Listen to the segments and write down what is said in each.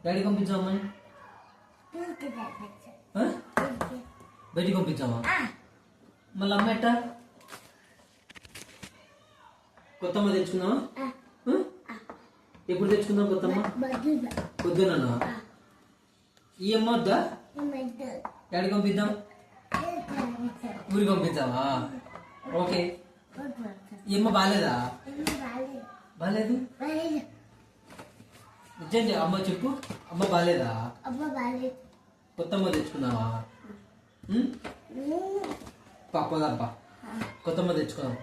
daddy పంపించామా బయటికి పంపించామా మళ్ళీ అమ్మ ఎట్టా కొత్తమ్మ తెచ్చుకుందామా ఎప్పుడు తెచ్చుకుందాం కొత్తమ్మ పొద్దున ఈ అమ్మ వద్దా డాడీ పంపిద్దాం ఊరికి పంపిద్దామా ఓకే ఈ అమ్మ బాగాలేదా బాగాలేదు నిజంగా అమ్మ చెప్పు అమ్మ బాగాలేదా కొత్తమ్మ తెచ్చుకుందామా పోదాంపా కొత్తమ్మ తెచ్చుకుందాం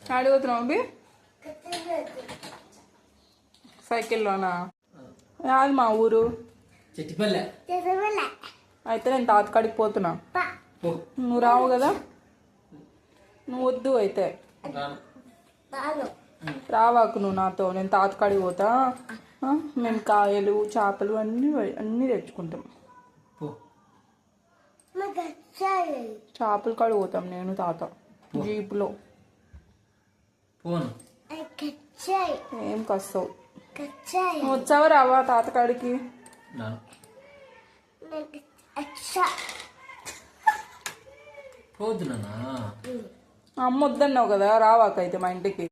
ఆడిపోతున్నావు అబ్బి సైకిల్లోనా అది మా ఊరు చెట్టిపల్లె అయితే నేను తాతకాడికి పోతున్నా నువ్వు రావు కదా నువ్వు వద్దు అయితే రావాకు నువ్వు నాతో నేను తాతకాడికి పోతా మేము కాయలు చేపలు అన్నీ తెచ్చుకుంటాం చేపల కాడికి పోతాం నేను తాత జీపులో ఏం కస్తావు వచ్చావా రావా తాతకాడికి పోతున్నా అమ్మ వద్దన్నావు కదా రావాకైతే మా ఇంటికి